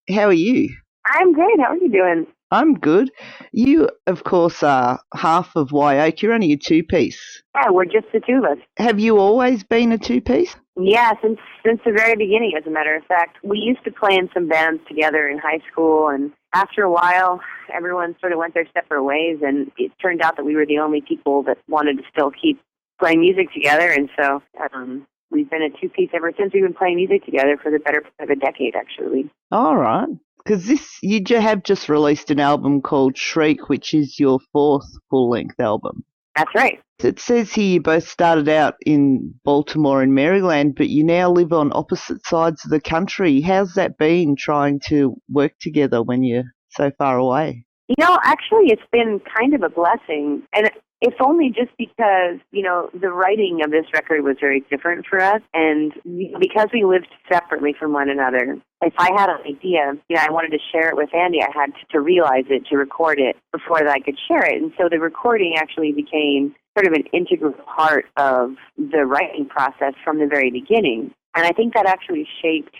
How are you? I'm great. How are you doing? I'm good. You, of course, are half of Wye Oak. You're only a two-piece. Yeah, we're just the two of us. Have you always been a two-piece? Yeah, since the very beginning, as a matter of fact. We used to play in some bands together in high school, and after a while, everyone sort of went their separate ways, and it turned out that we were the only people that wanted to still keep playing music together, and so we've been a two-piece ever since. We've been playing music together for the better part of a decade, actually. All right. Because have just released an album called Shriek, which is your fourth full-length album. That's right. It says here you both started out in Baltimore and Maryland, but you now live on opposite sides of the country. How's that been trying to work together when you're so far away? Actually, it's been kind of a blessing. And it's only just because, the writing of this record was very different for us. And because we lived separately from one another, if I had an idea, I wanted to share it with Andy, I had to realize it, to record it before that I could share it. And so the recording actually became sort of an integral part of the writing process from the very beginning. And I think that actually shaped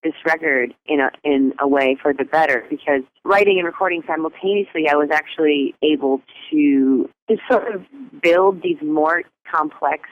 this record in a way for the better, because writing and recording simultaneously, I was actually able to just sort of build these more complex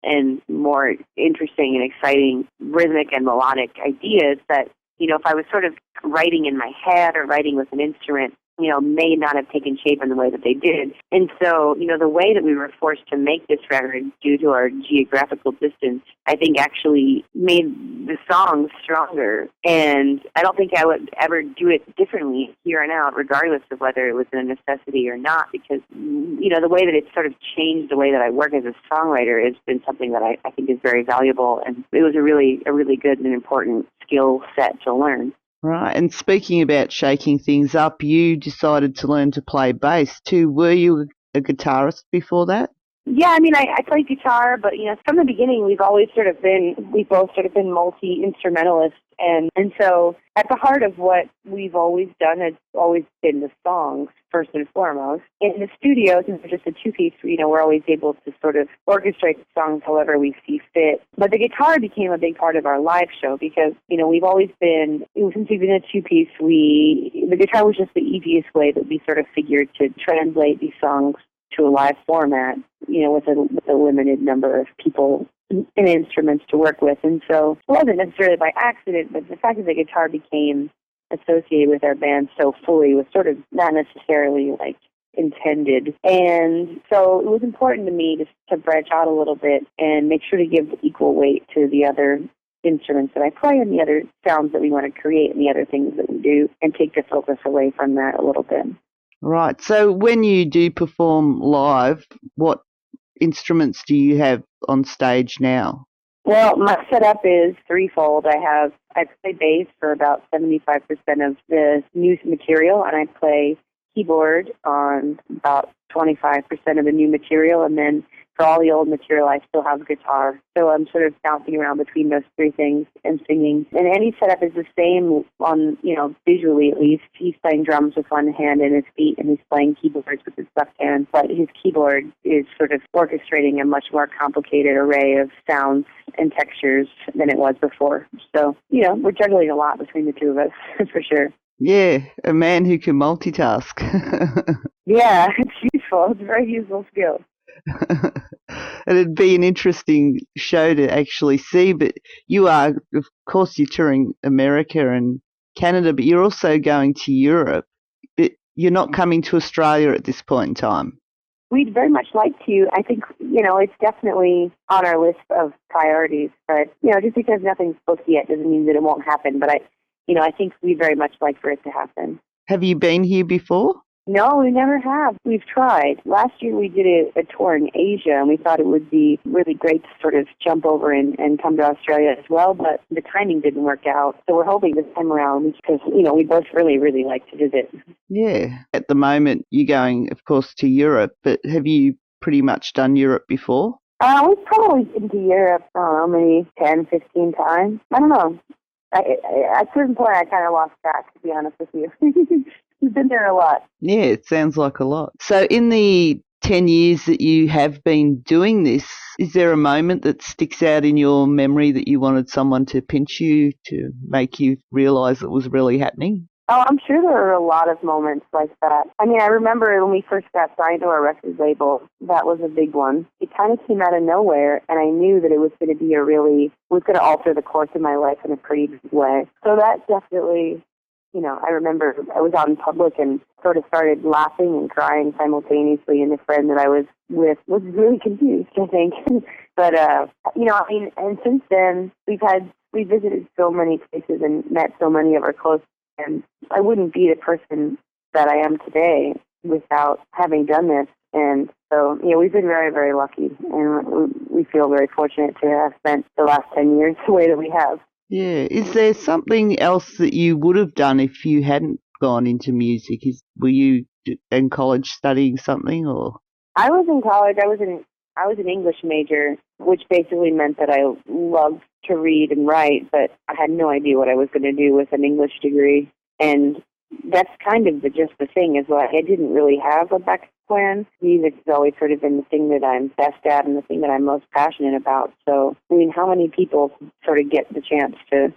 and more interesting and exciting rhythmic and melodic ideas that, if I was sort of writing in my head or writing with an instrument, may not have taken shape in the way that they did. And so, the way that we were forced to make this record due to our geographical distance, I think actually made the songs stronger. And I don't think I would ever do it differently here on out, regardless of whether it was a necessity or not, because, the way that it's sort of changed the way that I work as a songwriter has been something that I think is very valuable. And it was a really good and important skill set to learn. Right, and speaking about shaking things up, you decided to learn to play bass too. Were you a guitarist before that? Yeah, I mean, I play guitar, but from the beginning, we've both sort of been multi-instrumentalists, and so at the heart of what we've always done has always been the songs first and foremost. In the studio, since we're just a two-piece, we're always able to sort of orchestrate the songs however we see fit. But the guitar became a big part of our live show because we've always been, since we've been a two-piece, the guitar was just the easiest way that we sort of figured to translate these songs to a live format, with a limited number of people and instruments to work with. And so it wasn't necessarily by accident, but the fact that the guitar became associated with our band so fully was sort of not necessarily intended. And so it was important to me to branch out a little bit and make sure to give equal weight to the other instruments that I play and the other sounds that we want to create and the other things that we do, and take the focus away from that a little bit. Right. So when you do perform live, what instruments do you have on stage now? Well, my setup is threefold. I play bass for about 75% of the new material, and I play keyboard on about 25% of the new material, and then for all the old material, I still have guitar. So I'm sort of bouncing around between those three things and singing. And Andy's setup is the same on, visually at least. He's playing drums with one hand and his feet, and he's playing keyboards with his left hand. But his keyboard is sort of orchestrating a much more complicated array of sounds and textures than it was before. So, we're juggling a lot between the two of us, for sure. Yeah, a man who can multitask. Yeah, it's useful. It's a very useful skill. It'd be an interesting show to actually see, but of course, you're touring America and Canada, but you're also going to Europe, but you're not coming to Australia at this point in time. We'd very much like to. I think, it's definitely on our list of priorities, but, just because nothing's booked yet doesn't mean that it won't happen, but I think we'd very much like for it to happen. Have you been here before? No, we never have. We've tried. Last year we did a tour in Asia, and we thought it would be really great to sort of jump over and come to Australia as well, but the timing didn't work out. So we're hoping this time around because, we both really, really like to visit. Yeah. At the moment, you're going, of course, to Europe, but have you pretty much done Europe before? We've probably been to Europe, I don't know, maybe 10, 15 times. I don't know. At a certain point, I kind of lost track, to be honest with you. We've been there a lot. Yeah, it sounds like a lot. So in the 10 years that you have been doing this, is there a moment that sticks out in your memory that you wanted someone to pinch you to make you realise it was really happening? Oh, I'm sure there are a lot of moments like that. I mean, I remember when we first got signed to our record label, that was a big one. It kind of came out of nowhere, and I knew that it was going to be was going to alter the course of my life in a pretty big way. So that definitely, I remember I was out in public and sort of started laughing and crying simultaneously, and the friend that I was with was really confused, I think. But, and since then, we visited so many places and met so many of our close and I wouldn't be the person that I am today without having done this. And so, we've been very, very lucky, and we feel very fortunate to have spent the last 10 years the way that we have. Yeah. Is there something else that you would have done if you hadn't gone into music? Were you in college studying something, or? I was in college. I was an English major, which basically meant that I loved to read and write, but I had no idea what I was going to do with an English degree. And that's kind of just the thing, is like I didn't really have a backup plan. Music has always sort of been the thing that I'm best at and the thing that I'm most passionate about. So, I mean, how many people sort of get the chance to,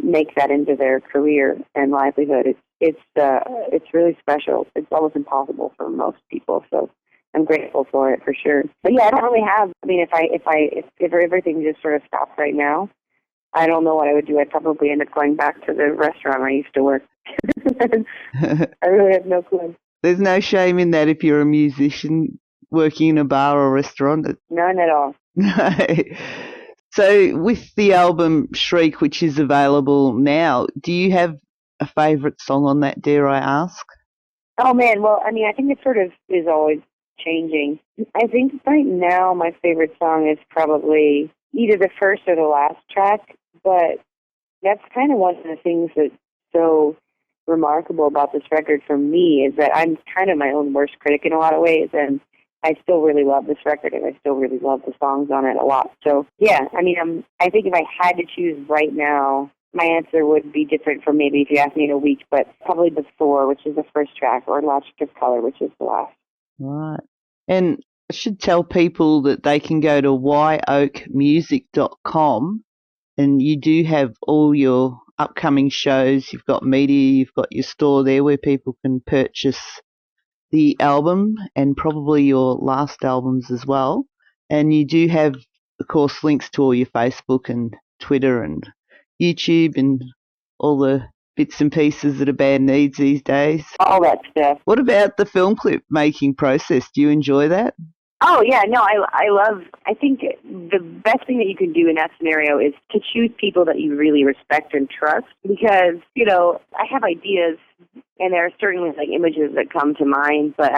make that into their career and livelihood? It's really special. It's almost impossible for most people. So I'm grateful for it, for sure. But yeah, I don't really have. I mean, if everything just sort of stopped right now, I don't know what I would do. I'd probably end up going back to the restaurant I used to work. I really have no clue. There's no shame in that if you're a musician working in a bar or restaurant. None at all. No. So with the album Shriek, which is available now, do you have a favourite song on that, dare I ask? Oh, man. Well, I mean, I think it sort of is always changing. I think right now my favorite song is probably either the first or the last track, but that's kind of one of the things that's so remarkable about this record for me, is that I'm kind of my own worst critic in a lot of ways, and I still really love this record, and I still really love the songs on it a lot. So, yeah, I mean, I think if I had to choose right now, my answer would be different from maybe if you asked me in a week, but probably Before, which is the first track, or Logic of Color, which is the last. Right. And I should tell people that they can go to wyeoakmusic.com, and you do have all your upcoming shows. You've got media, you've got your store there where people can purchase the album and probably your last albums as well. And you do have, of course, links to all your Facebook and Twitter and YouTube and all the bits and pieces that a band needs these days. All that stuff. What about the film clip making process? Do you enjoy that? Oh, yeah, no, I think the best thing that you can do in that scenario is to choose people that you really respect and trust, because, I have ideas, and there are certainly like images that come to mind, but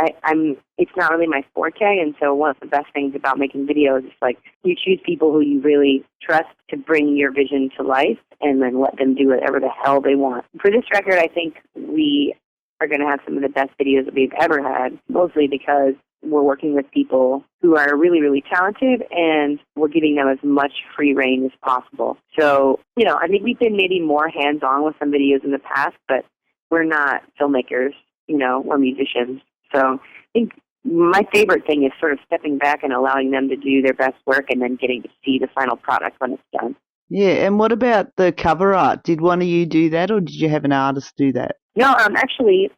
it's not really my forte, and so one of the best things about making videos is like you choose people who you really trust to bring your vision to life, and then let them do whatever the hell they want. For this record, I think we are going to have some of the best videos that we've ever had, mostly because we're working with people who are really, really talented, and we're giving them as much free reign as possible. So, I think we've been maybe more hands-on with some videos in the past, but we're not filmmakers, we're musicians. So I think my favorite thing is sort of stepping back and allowing them to do their best work and then getting to see the final product when it's done. Yeah, and what about the cover art? Did one of you do that, or did you have an artist do that? No, actually,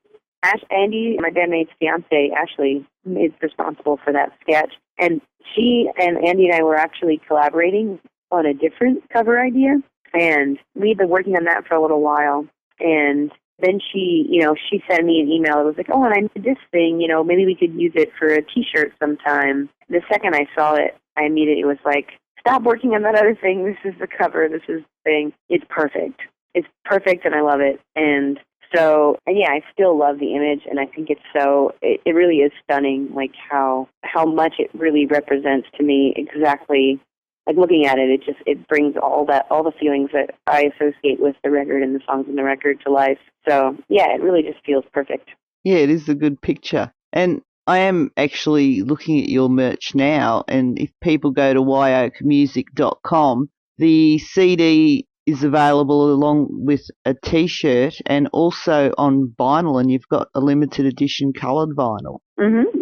Andy, my bandmate's fiance, Ashley, is responsible for that sketch. And she and Andy and I were actually collaborating on a different cover idea. And we'd been working on that for a little while. And then she sent me an email. It was like, oh, and I made this thing, maybe we could use it for a T-shirt sometime. The second I saw it, I immediately was like, stop working on that other thing. This is the cover. This is the thing. It's perfect. It's perfect, and I love it. And so, yeah, I still love the image, and I think it really is stunning, like how much it really represents to me exactly. Like looking at it, it brings all the feelings that I associate with the record and the songs in the record to life. So, yeah, it really just feels perfect. Yeah, it is a good picture. And I am actually looking at your merch now, and if people go to wyeoakmusic.com, the CD is available along with a T-shirt and also on vinyl, and you've got a limited edition coloured vinyl.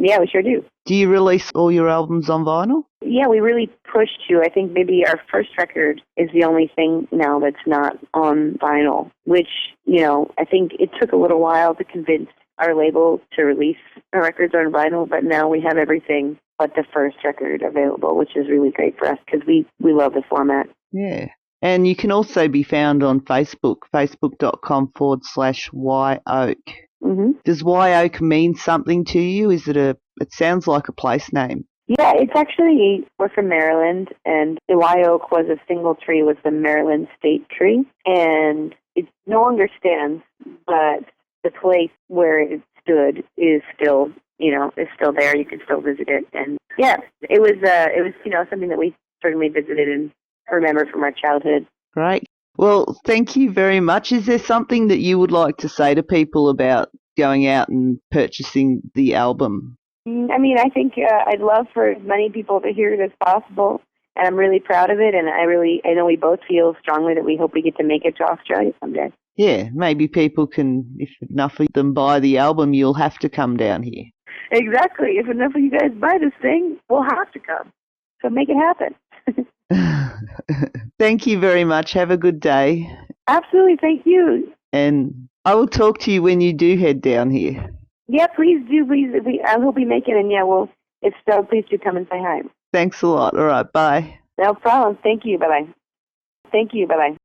Yeah, we sure do. Do you release all your albums on vinyl? Yeah, we really push to. I think maybe our first record is the only thing now that's not on vinyl, which, I think it took a little while to convince our label to release our records on vinyl, but now we have everything but the first record available, which is really great for us because we love the format. Yeah. And you can also be found on Facebook, facebook.com/Wye Oak. Does Wye Oak mean something to you? It sounds like a place name. Yeah, it's actually, we're from Maryland, and the Wye Oak was a single tree, was the Maryland state tree, and it no longer stands, but the place where it stood is still, is still there. You can still visit it, and yeah, it was something that we certainly visited and remember from our childhood. Great. Well, thank you very much. Is there something that you would like to say to people about going out and purchasing the album? I think I'd love for as many people to hear it as possible, and I'm really proud of it, and I know we both feel strongly that we hope we get to make it to Australia someday. Yeah, maybe people can, if enough of them buy the album, you'll have to come down here. Exactly. If enough of you guys buy this thing, we'll have to come. So make it happen. Thank you very much. Have a good day. Absolutely. Thank you. And I will talk to you when you do head down here. Yeah, please do. Please, I will be making it. And yeah, if so, please do come and say hi. Thanks a lot. All right. Bye. No problem. Thank you. Bye-bye. Thank you. Bye-bye.